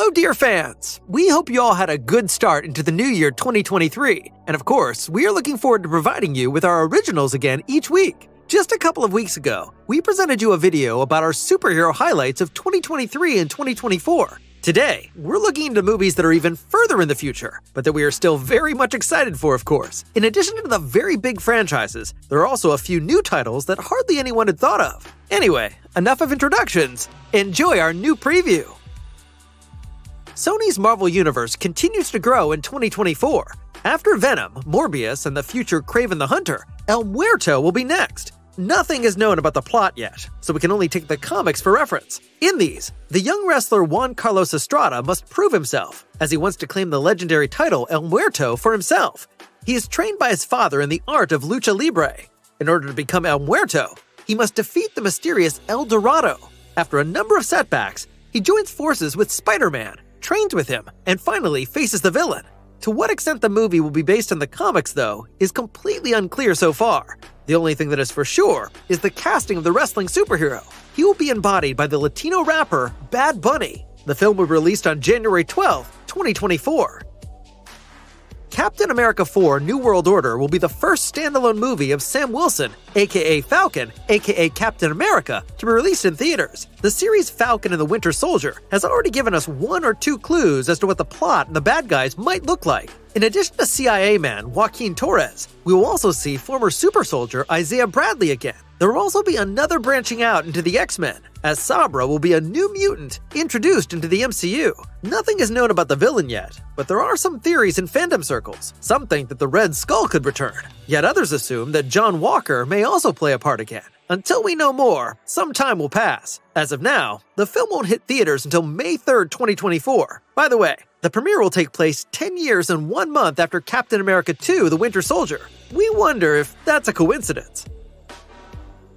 Hello, dear fans! We hope you all had a good start into the new year 2023, and of course, we are looking forward to providing you with our originals again each week. Just a couple of weeks ago, we presented you a video about our superhero highlights of 2023 and 2024. Today, we're looking into movies that are even further in the future, but that we are still very much excited for, of course. In addition to the very big franchises, there are also a few new titles that hardly anyone had thought of. Anyway, enough of introductions. Enjoy our new preview! Sony's Marvel Universe continues to grow in 2024. After Venom, Morbius, and the future Kraven the Hunter, El Muerto will be next. Nothing is known about the plot yet, so we can only take the comics for reference. In these, the young wrestler Juan Carlos Estrada must prove himself, as he wants to claim the legendary title El Muerto for himself. He is trained by his father in the art of lucha libre. In order to become El Muerto, he must defeat the mysterious El Dorado. After a number of setbacks, he joins forces with Spider-Man, trains with him, and finally faces the villain. To what extent the movie will be based on the comics, though, is completely unclear so far. The only thing that is for sure is the casting of the wrestling superhero. He will be embodied by the Latino rapper Bad Bunny. The film will be released on January 12, 2024. Captain America 4 New World Order will be the first standalone movie of Sam Wilson, aka Falcon, aka Captain America, to be released in theaters. The series Falcon and the Winter Soldier has already given us one or two clues as to what the plot and the bad guys might look like. In addition to CIA man Joaquin Torres, we will also see former super soldier Isaiah Bradley again. There will also be another branching out into the X-Men, as Sabra will be a new mutant introduced into the MCU. Nothing is known about the villain yet, but there are some theories in fandom circles. Some think that the Red Skull could return, yet others assume that John Walker may also play a part again. Until we know more, some time will pass. As of now, the film won't hit theaters until May 3rd, 2024. By the way, the premiere will take place 10 years and 1 month after Captain America 2 The Winter Soldier. We wonder if that's a coincidence.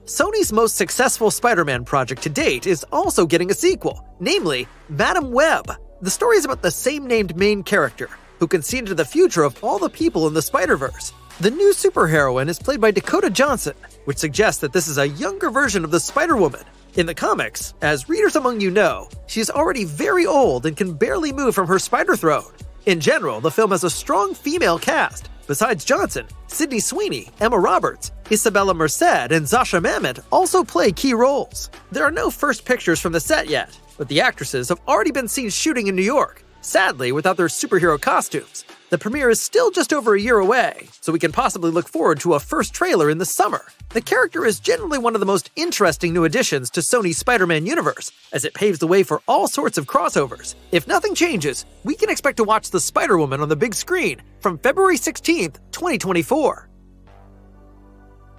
Sony's most successful Spider-Man project to date is also getting a sequel, namely Madama Web. The story is about the same-named main character, who can see into the future of all the people in the Spider-Verse. The new superheroine is played by Dakota Johnson, which suggests that this is a younger version of the Spider-Woman. In the comics, as readers among you know, she is already very old and can barely move from her spider throne. In general, the film has a strong female cast. Besides Johnson, Sydney Sweeney, Emma Roberts, Isabella Merced, and Zasha Mamet also play key roles. There are no first pictures from the set yet, but the actresses have already been seen shooting in New York, sadly without their superhero costumes. The premiere is still just over a year away, so we can possibly look forward to a first trailer in the summer. The character is generally one of the most interesting new additions to Sony's Spider-Man universe, as it paves the way for all sorts of crossovers. If nothing changes, we can expect to watch the Spider-Woman on the big screen from February 16th, 2024.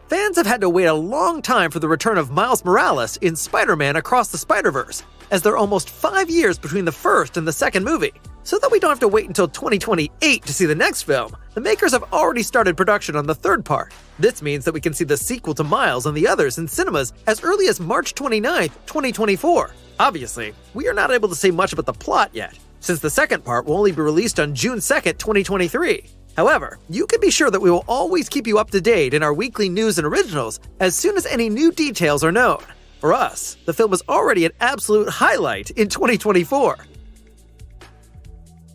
Fans have had to wait a long time for the return of Miles Morales in Spider-Man Across the Spider-Verse, as there are almost 5 years between the first and the second movie. So that we don't have to wait until 2028 to see the next film, the makers have already started production on the third part. This means that we can see the sequel to Miles and the others in cinemas as early as March 29th, 2024. Obviously, we are not able to say much about the plot yet, since the second part will only be released on June 2nd, 2023. However, you can be sure that we will always keep you up to date in our weekly news and originals as soon as any new details are known. For us, the film is already an absolute highlight in 2024.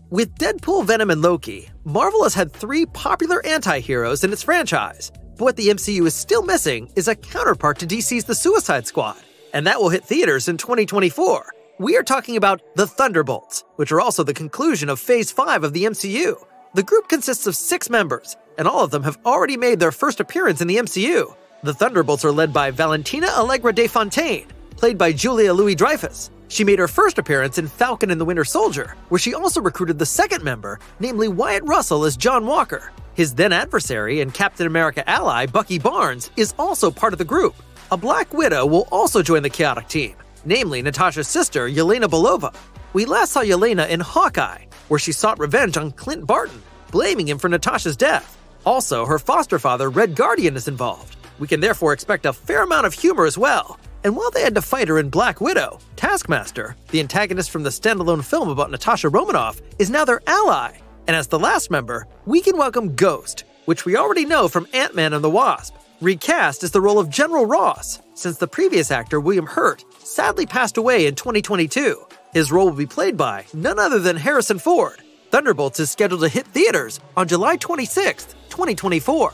With Deadpool, Venom, and Loki, Marvel has had 3 popular anti-heroes in its franchise. But what the MCU is still missing is a counterpart to DC's The Suicide Squad, and that will hit theaters in 2024. We are talking about the Thunderbolts, which are also the conclusion of Phase 5 of the MCU. The group consists of 6 members, and all of them have already made their first appearance in the MCU. The Thunderbolts are led by Valentina Allegra de Fontaine, played by Julia Louis-Dreyfus. She made her first appearance in Falcon and the Winter Soldier, where she also recruited the second member, namely Wyatt Russell as John Walker. His then adversary and Captain America ally, Bucky Barnes, is also part of the group. A Black Widow will also join the chaotic team, namely Natasha's sister, Yelena Belova. We last saw Yelena in Hawkeye, where she sought revenge on Clint Barton, blaming him for Natasha's death. Also, her foster father, Red Guardian, is involved. We can therefore expect a fair amount of humor as well. And while they had to fight her in Black Widow, Taskmaster, the antagonist from the standalone film about Natasha Romanoff, is now their ally. And as the last member, we can welcome Ghost, which we already know from Ant-Man and the Wasp, recast as the role of General Ross, since the previous actor, William Hurt, sadly passed away in 2022. His role will be played by none other than Harrison Ford. Thunderbolts is scheduled to hit theaters on July 26, 2024.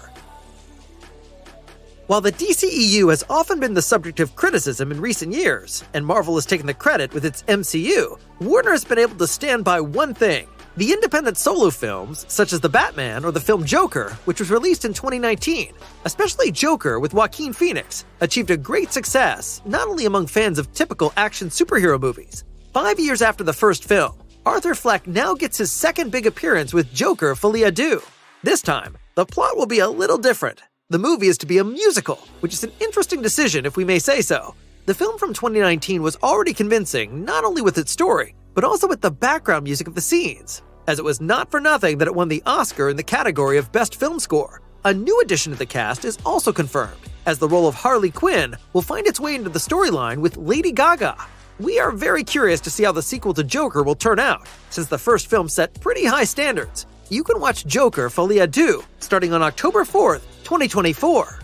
While the DCEU has often been the subject of criticism in recent years, and Marvel has taken the credit with its MCU, Warner has been able to stand by one thing. The independent solo films, such as The Batman or the film Joker, which was released in 2019, especially Joker with Joaquin Phoenix, achieved a great success not only among fans of typical action superhero movies. 5 years after the first film, Arthur Fleck now gets his second big appearance with Joker Folie Deux. This time, the plot will be a little different. The movie is to be a musical, which is an interesting decision if we may say so. The film from 2019 was already convincing not only with its story, but also with the background music of the scenes, as it was not for nothing that it won the Oscar in the category of Best Film Score. A new addition to the cast is also confirmed, as the role of Harley Quinn will find its way into the storyline with Lady Gaga. We are very curious to see how the sequel to Joker will turn out, since the first film set pretty high standards. You can watch Joker Folie Deux starting on October 4th, 2024.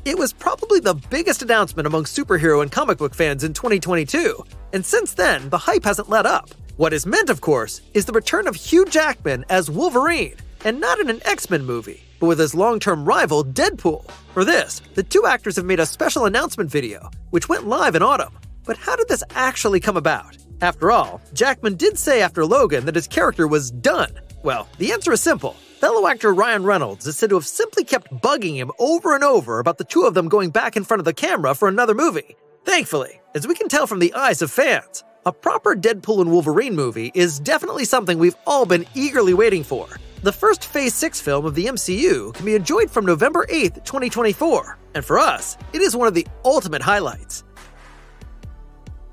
It was probably the biggest announcement among superhero and comic book fans in 2022, and since then, the hype hasn't let up. What is meant, of course, is the return of Hugh Jackman as Wolverine, and not in an X-Men movie, but with his long-term rival Deadpool. For this, the two actors have made a special announcement video, which went live in autumn. But how did this actually come about? After all, Jackman did say after Logan that his character was done. Well, the answer is simple. Fellow actor Ryan Reynolds is said to have simply kept bugging him over and over about the two of them going back in front of the camera for another movie. Thankfully, as we can tell from the eyes of fans, a proper Deadpool and Wolverine movie is definitely something we've all been eagerly waiting for. The first Phase 6 film of the MCU can be enjoyed from November 8th, 2024, and for us, it is one of the ultimate highlights.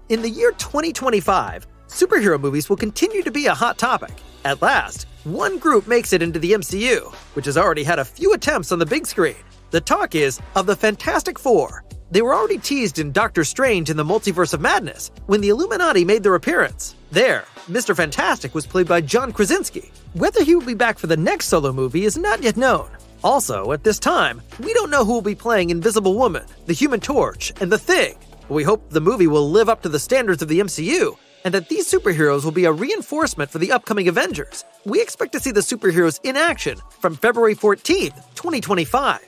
In the year 2025, superhero movies will continue to be a hot topic. At last, one group makes it into the MCU, which has already had a few attempts on the big screen. The talk is of the Fantastic Four. They were already teased in Doctor Strange in the Multiverse of Madness, when the Illuminati made their appearance. There, Mr. Fantastic was played by John Krasinski. Whether he will be back for the next solo movie is not yet known. Also, at this time, we don't know who will be playing Invisible Woman, the Human Torch, and the Thing. But we hope the movie will live up to the standards of the MCU, and that these superheroes will be a reinforcement for the upcoming Avengers. We expect to see the superheroes in action from February 14th, 2025.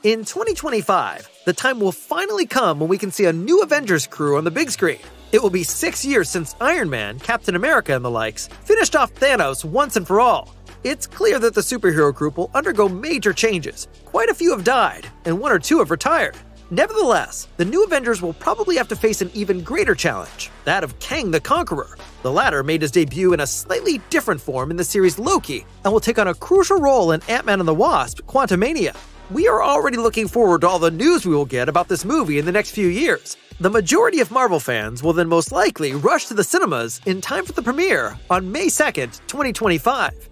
In 2025, the time will finally come when we can see a new Avengers crew on the big screen. It will be 6 years since Iron Man, Captain America, and the likes finished off Thanos once and for all. It's clear that the superhero group will undergo major changes. Quite a few have died, and one or two have retired. Nevertheless, the new Avengers will probably have to face an even greater challenge, that of Kang the Conqueror. The latter made his debut in a slightly different form in the series Loki, and will take on a crucial role in Ant-Man and the Wasp: Quantumania. We are already looking forward to all the news we will get about this movie in the next few years. The majority of Marvel fans will then most likely rush to the cinemas in time for the premiere on May 2nd, 2025.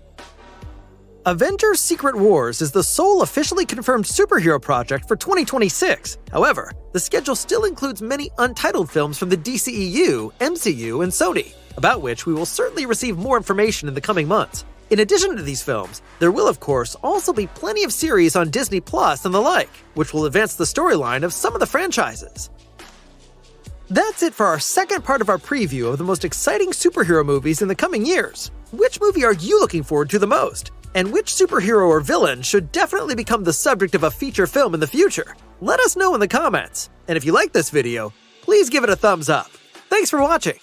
Avengers: Secret Wars is the sole officially confirmed superhero project for 2026. However, the schedule still includes many untitled films from the DCEU, MCU, and Sony, about which we will certainly receive more information in the coming months. In addition to these films, there will of course also be plenty of series on Disney Plus and the like, which will advance the storyline of some of the franchises. That's it for our second part of our preview of the most exciting superhero movies in the coming years. Which movie are you looking forward to the most? And which superhero or villain should definitely become the subject of a feature film in the future? Let us know in the comments. And if you like this video, please give it a thumbs up. Thanks for watching.